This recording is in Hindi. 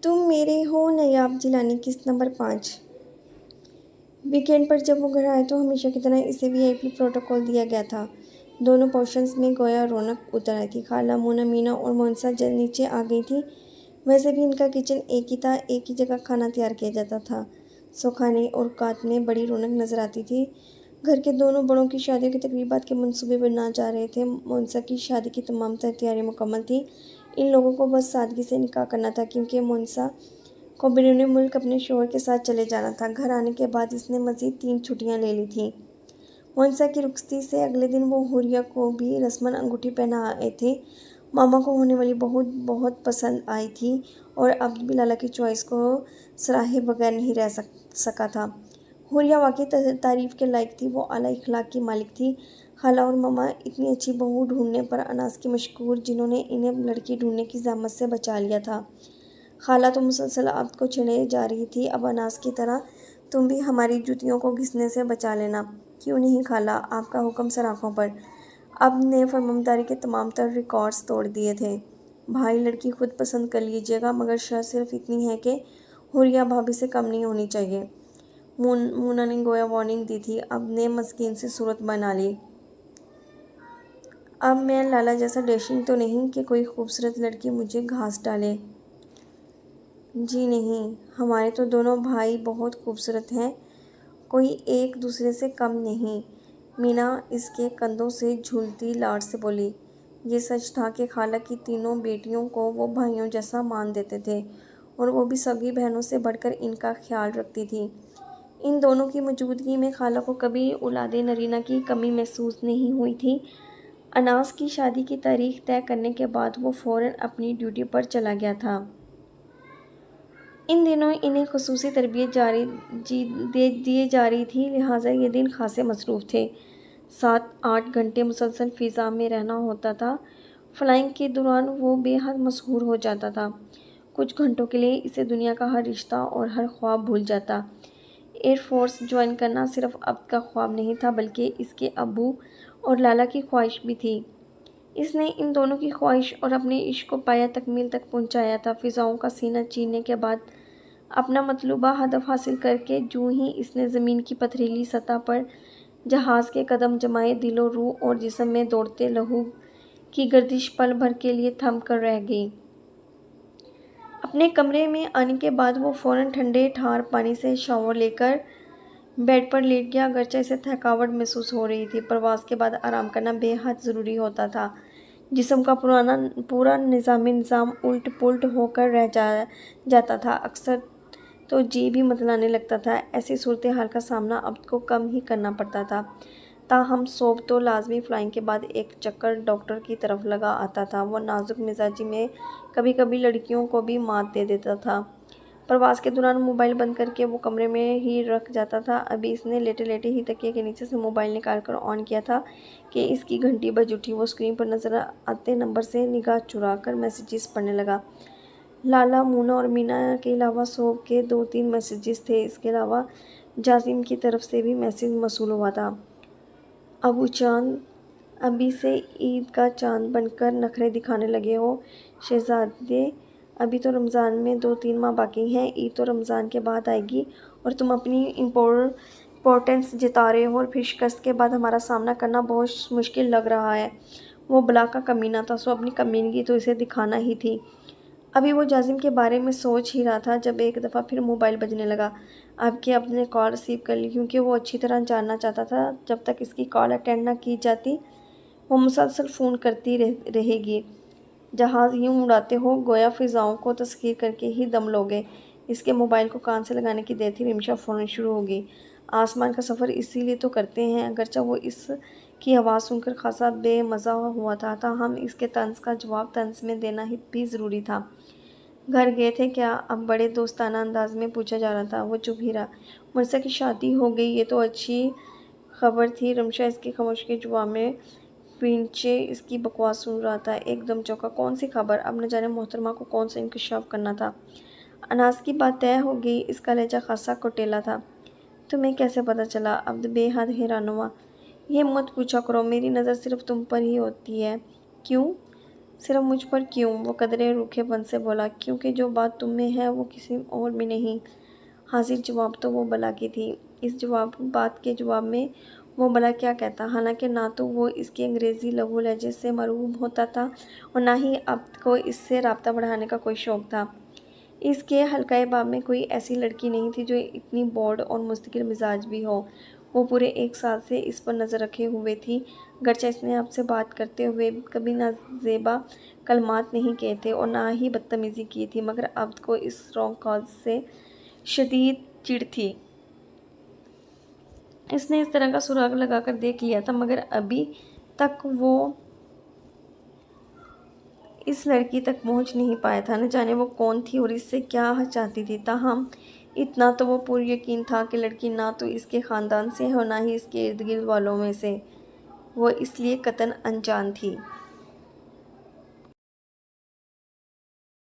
तुम मेरे हो नायाब जिलानी किस्त नंबर 5। वीकेंड पर जब वो घर आए तो हमेशा की तरह इसे वीआईपी प्रोटोकॉल दिया गया था। दोनों पोर्शंस में गोया रौनक उतर आई थी। खाला, मोना, मीना और मोनसा नीचे आ गई थी। वैसे भी इनका किचन एक ही था, एक ही जगह खाना तैयार किया जाता था। सो खाने और काट में बड़ी रौनक नजर आती थी। घर के दोनों बड़ों की शादियों की तकरीबात के मंसूबे बना जा रहे थे। मोनसा की शादी की तमाम तैयारी मुकम्मल थी। इन लोगों को बस सादगी से निकाह करना था, क्योंकि मोनसा को बैरून मुल्क अपने शौहर के साथ चले जाना था। घर आने के बाद इसने मज़ीद 3 छुट्टियां ले ली थीं। मोनसा की रुखसती से अगले दिन वो हुरिया को भी रस्मन अंगूठी पहना आए थे। मामा को होने वाली बहुत बहुत पसंद आई थी और अब भी लाला की चॉइस को सराहे बगैर नहीं रह सका था। हुरिया वाकई तारीफ़ के लायक थी। वो आला इखलाक की मालिक थी। खाला और मामा इतनी अच्छी बहू ढूंढने पर अनास की मशकूर, जिन्होंने इन्हें लड़की ढूंढने की ज़हमत से बचा लिया था। खाला तो मुसलसल अब्द को छेड़े जा रही थी। अब अनास की तरह तुम भी हमारी जूतियों को घिसने से बचा लेना। क्यों नहीं खाला, आपका हुक्म सर आँखों पर। अब ने फरमाबरदारी के तमाम तर रिकॉर्ड्स तोड़ दिए थे। भाई, लड़की खुद पसंद कर लीजिएगा, मगर शर्त सिर्फ इतनी है कि हुरिया भाभी से कम नहीं होनी चाहिए। मूना ने गोया वार्निंग दी थी। अब ने मस्कीन से सूरत बना ली। अब मैं लाला जैसा डैशिंग तो नहीं कि कोई खूबसूरत लड़की मुझे घास डाले। जी नहीं, हमारे तो दोनों भाई बहुत खूबसूरत हैं, कोई एक दूसरे से कम नहीं। मीना इसके कंधों से झूलती लाड से बोली। ये सच था कि खाला की तीनों बेटियों को वो भाइयों जैसा मान देते थे और वो भी सगी बहनों से बढ़कर इनका ख्याल रखती थी। इन दोनों की मौजूदगी में खाला को कभी औलादे नरीना की कमी महसूस नहीं हुई थी। अनास की शादी की तारीख तय करने के बाद वो फ़ौरन अपनी ड्यूटी पर चला गया था। इन दिनों इन्हें खुसूसी तरबियत दी जा रही थी, लिहाजा ये दिन खासे मसरूफ़ थे। 7-8 घंटे मुसलसल फ़िज़ा में रहना होता था। फ्लाइंग के दौरान वो बेहद मसहूर हो जाता था। कुछ घंटों के लिए इसे दुनिया का हर रिश्ता और हर ख्वाब भूल जाता। एयरफोर्स ज्वाइन करना सिर्फ अब का ख्वाब नहीं था, बल्कि इसके अब्बू और लाला की ख्वाहिश भी थी। इसने इन दोनों की ख्वाहिश और अपने इश्क को पाया तकमील तक पहुंचाया था। फ़िज़ाओं का सीना चीरने के बाद अपना मतलूबा हदफ हासिल करके जूं ही इसने ज़मीन की पथरीली सतह पर जहाज़ के कदम जमाए, दिलो रूह और जिस्म में दौड़ते लहू की गर्दिश पल भर के लिए थम कर रह गई। अपने कमरे में आने के बाद वो फ़ौरन ठंडे ठार पानी से शावर लेकर बेड पर लेट गया। अगरचे इसे थकावट महसूस हो रही थी, परवाज़ के बाद आराम करना बेहद ज़रूरी होता था। जिस्म का पूरा निज़ाम उल्ट पुल्ट होकर रह जाता था। अक्सर तो जी भी मतलाने लगता था। ऐसी सूरत हाल का सामना अब को कम ही करना पड़ता था। ताहम सोब तो लाजमी फ्लाइंग के बाद एक चक्कर डॉक्टर की तरफ लगा आता था। वो नाजुक मिजाजी में कभी कभी लड़कियों को भी मात दे देता था। प्रवास के दौरान मोबाइल बंद करके वो कमरे में ही रख जाता था। अभी इसने लेटे लेटे ही तकिए के नीचे से मोबाइल निकाल कर ऑन किया था कि इसकी घंटी बज उठी। वो स्क्रीन पर नज़र आते नंबर से निगाह चुरा कर मैसेजेस पढ़ने लगा। लाला, मूना और मीना के अलावा सोब के 2-3 मैसेजेस थे। इसके अलावा जासिम की तरफ से भी मैसेज मौसूल हुआ था। अबू चांद, अभी से ईद का चांद बनकर नखरे दिखाने लगे हो शहजादे। अभी तो रमज़ान में 2-3 माह बाकी हैं। ईद तो रमज़ान के बाद आएगी और तुम अपनी इम्पोर्टेंस जता रहे हो और फिर शिकस्त के बाद हमारा सामना करना बहुत मुश्किल लग रहा है। वो बला का कमीना था, सो अपनी कमीनगी तो इसे दिखाना ही थी। अभी वो जाजिम के बारे में सोच ही रहा था जब एक दफ़ा फिर मोबाइल बजने लगा। अब के अपने कॉल रिसीव कर ली, क्योंकि वो अच्छी तरह जानना चाहता था जब तक इसकी कॉल अटेंड ना की जाती वो मुसलसल फ़ोन करती रहेगी। जहाज़ यूँ उड़ाते हो गोया फ़िज़ाओं को तस्खीर करके ही दम लोगे। इसके मोबाइल को कान से लगाने की देर थी, रिमशा फ़ौरन शुरू होगी। आसमान का सफ़र इसीलिए तो करते हैं। अगरचे वो इसकी आवाज़ सुनकर खासा बेमज़ा हुआ था, ताहम इसके तंज़ का जवाब तंज़ में देना ही भी ज़रूरी था। घर गए थे क्या? अब बड़े दोस्ताना अंदाज में पूछा जा रहा था। वो चुप ही रहा। मुर्सा की शादी हो गई, ये तो अच्छी खबर थी। रमशा इसकी खामोशी के जवाब में पीछे इसकी बकवास सुन रहा था। एकदम चौंका। कौन सी खबर? अब न जाने मोहतरमा को कौन सा इंकशाफ करना था। अनास की बात तय हो गई। इसका लहजा खासा कुटेला था। तुम्हें कैसे पता चला? अब्द बेहद हैरान हुआ। ये मत पूछा करो, मेरी नज़र सिर्फ तुम पर ही होती है। क्यों? सिर्फ मुझ पर क्यों? वो कदरे रूखेपन से बोला। क्योंकि जो बात तुम में है वो किसी और में नहीं। हाजिर जवाब तो वो भला की थी। इस बात के जवाब में वो भला क्या कहता? हालांकि ना तो वो इसके अंग्रेज़ी लहू लहजे से मरगूब होता था और ना ही अब्द को इससे राब्ता बढ़ाने का कोई शौक़ था। इसके हल्काए बाब में कोई ऐसी लड़की नहीं थी जो इतनी बोल्ड और मुस्तकिल मिजाज भी हो। वो पूरे 1 साल से इस पर नज़र रखे हुए थी। गर्चा इसने आपसे बात करते हुए कभी नाजेबा कलमात नहीं किए थे और ना ही बदतमीज़ी की थी, मगर अब्द को इस रॉन्ग कॉल से शदीद चिढ़ थी। इसने इस तरह का सुराग लगाकर देख लिया था, मगर अभी तक वो इस लड़की तक पहुंच नहीं पाया था। न जाने वो कौन थी और इससे क्या चाहती थी। ताहम इतना तो वो पूरा यकीन था कि लड़की ना तो इसके ख़ानदान से है और ना ही इसके इर्द गिर्द वालों में से। वो इसलिए कतन अनजान थी।